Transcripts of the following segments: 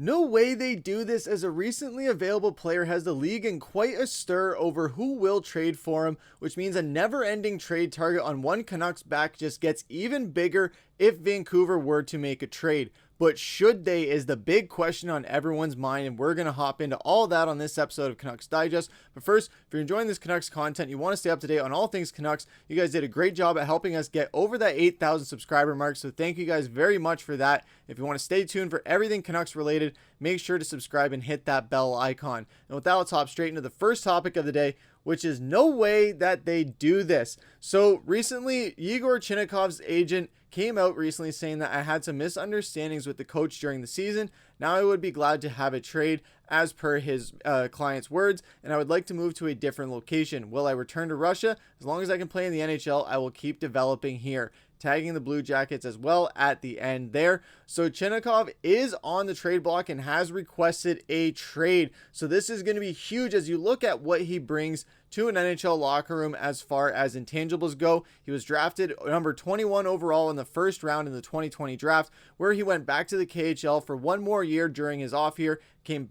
No way they do this, as a recently available player has the league in quite a stir over who will trade for him, which means a never-ending trade target on one Canucks back just gets even bigger if Vancouver were to make a trade. But should they is the big question on everyone's mind, and we're going to hop into all that on this episode of Canucks Digest. But first, if you're enjoying this Canucks content, you want to stay up to date on all things Canucks, you guys did a great job at helping us get over that 8,000 subscriber mark, so thank you guys very much for that. If you want to stay tuned for everything Canucks related, make sure to subscribe and hit that bell icon. And with that, let's hop straight into the first topic of the day, which is no way that they do this. So recently, Yegor Chinnikov's agent came out recently saying that I had some misunderstandings with the coach during the season. Now I would be glad to have a trade as per his client's words, and I would like to move to a different location. Will I return to Russia? As long as I can play in the NHL, I will keep developing here. Tagging the Blue Jackets as well at the end there. So Chinnikov is on the trade block and has requested a trade. So this is going to be huge as you look at what he brings to an NHL locker room as far as intangibles go. He was drafted number 21 overall in the first round in the 2020 draft, where he went back to the KHL for one more year during his off year, came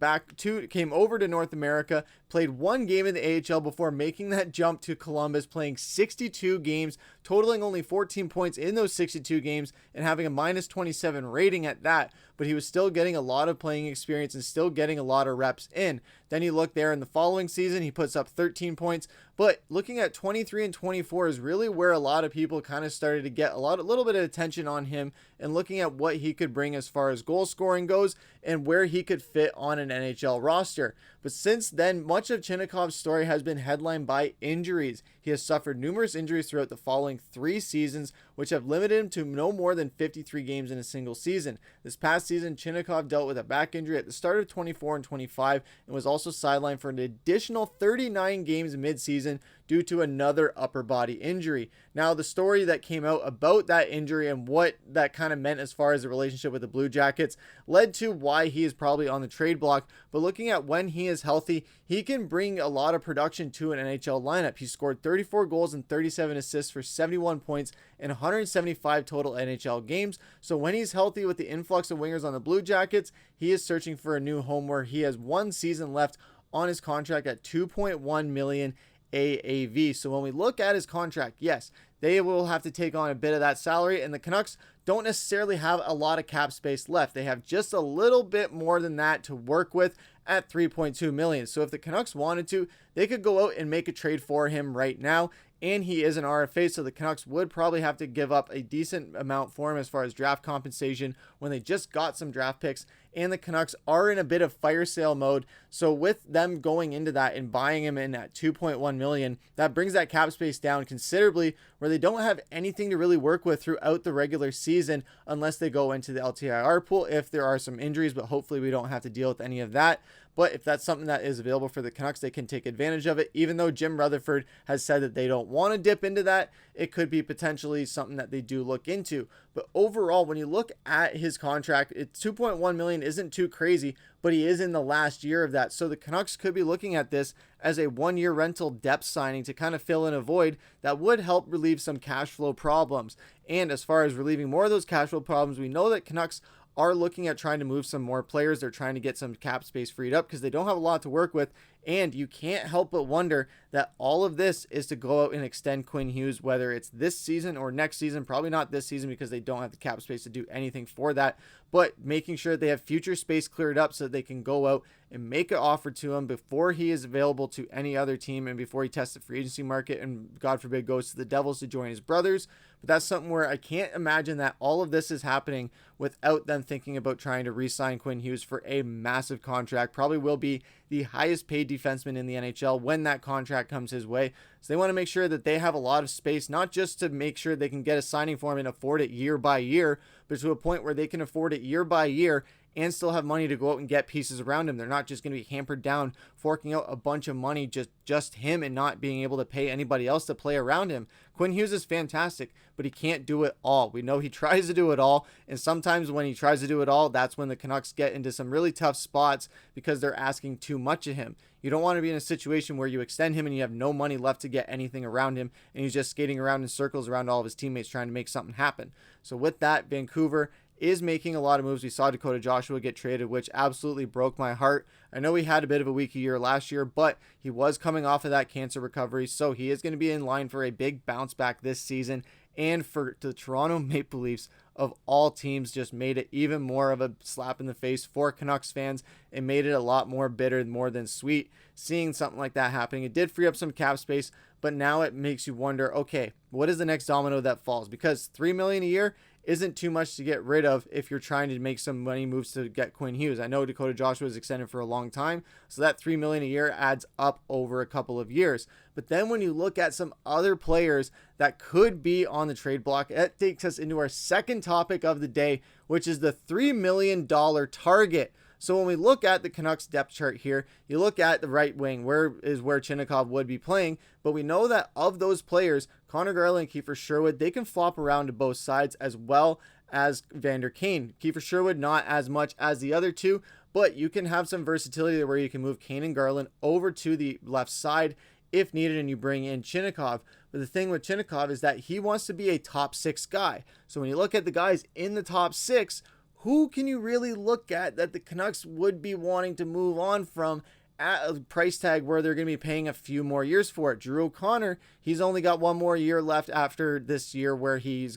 over to North America, played one game in the AHL before making that jump to Columbus, playing 62 games, totaling only 14 points in those 62 games and having a -27 rating at that. But he was still getting a lot of playing experience and still getting a lot of reps in. Then you look there in the following season, he puts up 13 points. But looking at 23 and 24 is really where a lot of people kind of started to get a little bit of attention on him, and looking at what he could bring as far as goal scoring goes and where he could fit on an NHL roster. But since then, much of Chinnikov's story has been headlined by injuries. He has suffered numerous injuries throughout the following 3 seasons, which have limited him to no more than 53 games in a single season. This past season, Chinnikov dealt with a back injury at the start of 24 and 25 and was also sidelined for an additional 39 games mid-season due to another upper body injury. Now, the story that came out about that injury and what that kind of meant as far as the relationship with the Blue Jackets led to why he is probably on the trade block. But looking at when he is healthy, he can bring a lot of production to an NHL lineup. He scored 34 goals and 37 assists for 71 points in 175 total NHL games. So when he's healthy with the influx of wingers on the Blue Jackets, he is searching for a new home where he has one season left on his contract at $2.1 million AAV. So when we look at his contract, yes, they will have to take on a bit of that salary, and the Canucks don't necessarily have a lot of cap space left. They have just a little bit more than that to work with at $3.2 million. So if the Canucks wanted to, they could go out and make a trade for him right now. And he is an RFA, so the Canucks would probably have to give up a decent amount for him as far as draft compensation when they just got some draft picks. And the Canucks are in a bit of fire sale mode. So with them going into that and buying him in at $2.1 million, that brings that cap space down considerably, where they don't have anything to really work with throughout the regular season unless they go into the LTIR pool if there are some injuries, but hopefully we don't have to deal with any of that. But if that's something that is available for the Canucks, they can take advantage of it. Even though Jim Rutherford has said that they don't want to dip into that, it could be potentially something that they do look into. But overall, when you look at his contract, it's $2.1 million isn't too crazy, but he is in the last year of that. So the Canucks could be looking at this as a one-year rental depth signing to kind of fill in a void that would help relieve some cash flow problems. And as far as relieving more of those cash flow problems, we know that Canucks are looking at trying to move some more players. They're trying to get some cap space freed up because they don't have a lot to work with. And you can't help but wonder that all of this is to go out and extend Quinn Hughes, whether it's this season or next season. Probably not this season because they don't have the cap space to do anything for that. But making sure they have future space cleared up so that they can go out and make an offer to him before he is available to any other team and before he tests the free agency market and, God forbid, goes to the Devils to join his brothers. But that's something where I can't imagine that all of this is happening without them thinking about trying to re-sign Quinn Hughes for a massive contract. Probably will be the highest paid defenseman in the NHL when that contract comes his way. So they want to make sure that they have a lot of space, not just to make sure they can get a signing for him and afford it year by year, but to a point where they can afford it year by year and still have money to go out and get pieces around him. They're not just going to be hampered down, forking out a bunch of money, just him, and not being able to pay anybody else to play around him. Quinn Hughes is fantastic, but he can't do it all. We know he tries to do it all, and sometimes when he tries to do it all, that's when the Canucks get into some really tough spots because they're asking too much of him. You don't want to be in a situation where you extend him and you have no money left to get anything around him, and he's just skating around in circles around all of his teammates trying to make something happen. So with that, Vancouver is making a lot of moves. We saw Dakota Joshua get traded, which absolutely broke my heart. I know he had a bit of a weaker year last year, but he was coming off of that cancer recovery, so he is going to be in line for a big bounce back this season. And for the Toronto Maple Leafs, of all teams, just made it even more of a slap in the face for Canucks fans. It made it a lot more bitter, more than sweet, seeing something like that happening. It did free up some cap space, but now it makes you wonder, okay, what is the next domino that falls? Because $3 million a year isn't too much to get rid of if you're trying to make some money moves to get Quinn Hughes. I know Dakota Joshua is extended for a long time, so that $3 million a year adds up over a couple of years. But then when you look at some other players that could be on the trade block, that takes us into our second topic of the day, which is the $3 million target. So when we look at the Canucks depth chart here, you look at the right wing, where Chinakhov would be playing, but we know that of those players, Conor Garland and Kiefer Sherwood, they can flop around to both sides, as well as Vander Kane. Kiefer Sherwood not as much as the other two, but you can have some versatility where you can move Kane and Garland over to the left side if needed, and you bring in Chinakhov. But the thing with Chinakhov is that he wants to be a top 6 guy. So when you look at the guys in the top 6, who can you really look at that the Canucks would be wanting to move on from at a price tag where they're going to be paying a few more years for it? Drew O'Connor, he's only got one more year left after this year, where his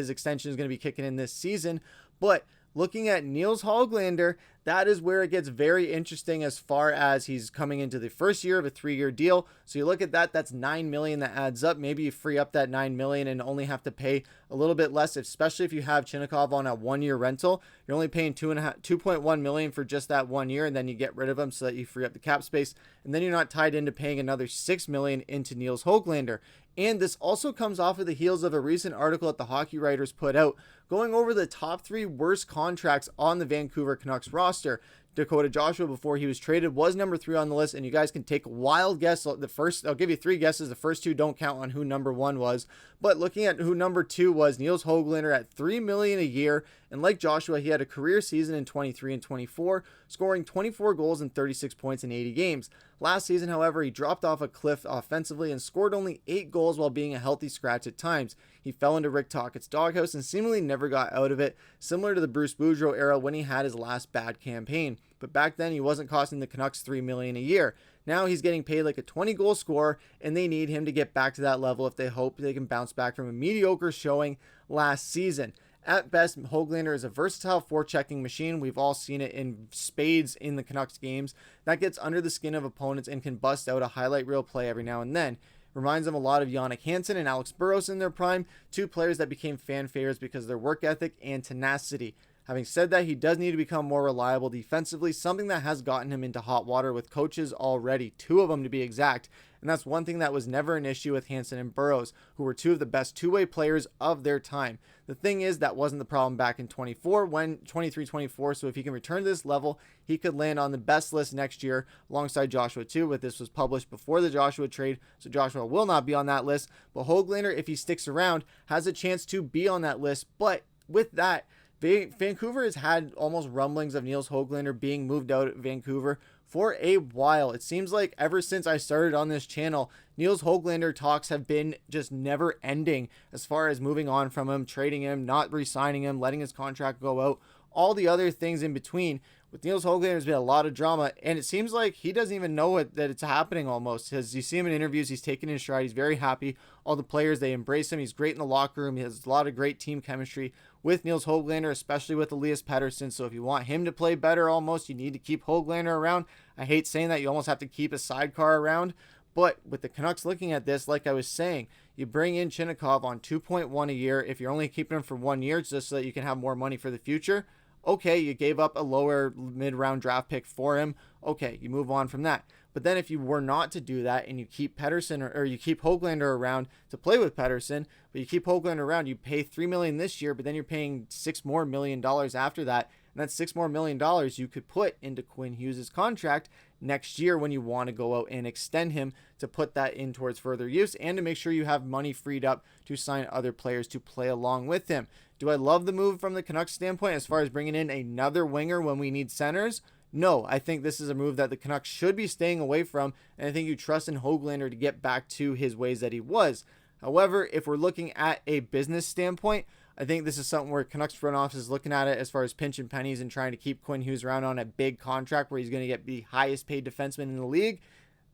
extension is going to be kicking in this season. But looking at Nils Höglander, that is where it gets very interesting, as far as he's coming into the first year of a 3-year deal. So you look at that, that's $9 million that adds up. Maybe you free up that $9 million and only have to pay a little bit less, especially if you have Chinakhov on a 1-year rental. You're only paying $2.1 million for just that 1 year, and then you get rid of him so that you free up the cap space. And then you're not tied into paying another $6 million into Nils Höglander. And this also comes off of the heels of a recent article that the Hockey Writers put out, going over the top 3 worst contracts on the Vancouver Canucks roster. Dakota Joshua, before he was traded, was number 3 on the list, and you guys can take a wild guess. I'll give you 3 guesses. The first 2 don't count on who number 1 was, but looking at who number 2 was, Nils Höglander at $3 million a year. And like Joshua, he had a career season in 23 and 24, scoring 24 goals and 36 points in 80 games. Last season, however, he dropped off a cliff offensively and scored only 8 goals while being a healthy scratch at times. He fell into Rick Tocchet's doghouse and seemingly never got out of it, similar to the Bruce Boudreau era when he had his last bad campaign. But back then, he wasn't costing the Canucks $3 million a year. Now he's getting paid like a 20-goal scorer, and they need him to get back to that level if they hope they can bounce back from a mediocre showing last season. At best, Höglander is a versatile forechecking machine. We've all seen it in spades in the Canucks games. That gets under the skin of opponents and can bust out a highlight reel play every now and then. Reminds them a lot of Jannik Hansen and Alex Burrows in their prime, 2 players that became fan favorites because of their work ethic and tenacity. Having said that, he does need to become more reliable defensively, something that has gotten him into hot water with coaches already, 2 of them to be exact. And that's one thing that was never an issue with Hansen and Burrows, who were 2 of the best two-way players of their time. The thing is, that wasn't the problem back in 23-24, so if he can return to this level, he could land on the best list next year alongside Joshua too, but this was published before the Joshua trade, so Joshua will not be on that list. But Höglander, if he sticks around, has a chance to be on that list. But with that, Vancouver has had almost rumblings of Nils Höglander being moved out of Vancouver for a while. It seems like ever since I started on this channel, Nils Höglander talks have been just never ending as far as moving on from him, trading him, not re-signing him, letting his contract go out, all the other things in between. With Nils Höglander, there's been a lot of drama, and it seems like he doesn't even know that it's happening almost. As you see him in interviews, he's taking his stride. He's very happy. All the players, they embrace him. He's great in the locker room. He has a lot of great team chemistry with Nils Höglander, especially with Elias Pettersson. So if you want him to play better almost, you need to keep Höglander around. I hate saying that. You almost have to keep a sidecar around. But with the Canucks looking at this, like I was saying, you bring in Chinakhov on 2.1 a year. If you're only keeping him for 1 year just so that you can have more money for the future, okay, you gave up a lower mid-round draft pick for him. Okay, you move on from that. But then if you were not to do that and you keep Pettersson or you keep Höglander around to play with Pettersson, but you keep Höglander around, you pay $3 million this year, but then you're paying $6 million more after that. And that's $6 million more you could put into Quinn Hughes' contract next year when you want to go out and extend him, to put that in towards further use and to make sure you have money freed up to sign other players to play along with him. Do I love the move from the Canucks standpoint as far as bringing in another winger when we need centers? No, I think this is a move that the Canucks should be staying away from, and I think you trust in Höglander to get back to his ways that he was. However, if we're looking at a business standpoint, I think this is something where Canucks front office is looking at it as far as pinching pennies and trying to keep Quinn Hughes around on a big contract where he's going to get the highest paid defenseman in the league.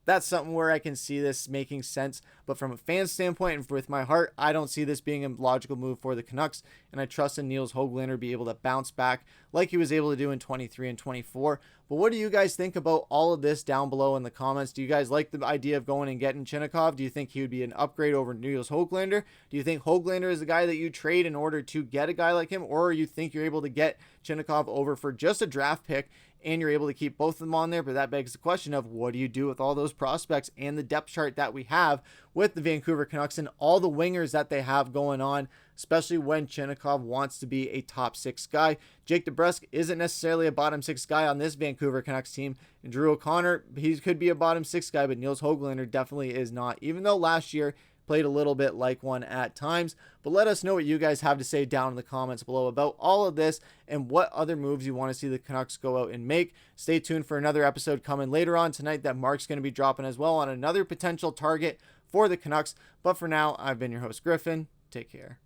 That's something where I can see this making sense. But from a fan standpoint and with my heart, I don't see this being a logical move for the Canucks. And I trust in Nils Höglander be able to bounce back like he was able to do in 23 and 24. But what do you guys think about all of this down below in the comments? Do you guys like the idea of going and getting Chinakhov? Do you think he would be an upgrade over Nils Höglander? Do you think Höglander is the guy that you trade in order to get a guy like him? Or you think you're able to get Chinakhov over for just a draft pick and you're able to keep both of them on there? But that begs the question of what do you do with all those prospects and the depth chart that we have with the Vancouver Canucks and all the wingers that they have going on, especially when Chinakhov wants to be a top 6 guy. Jake DeBrusk isn't necessarily a bottom 6 guy on this Vancouver Canucks team. And Drew O'Connor, he could be a bottom 6 guy, but Nils Höglander definitely is not, even though last year played a little bit like one at times. But let us know what you guys have to say down in the comments below about all of this and what other moves you want to see the Canucks go out and make. Stay tuned for another episode coming later on tonight that Mark's going to be dropping as well on another potential target for the Canucks. But for now, I've been your host, Griffin. Take care.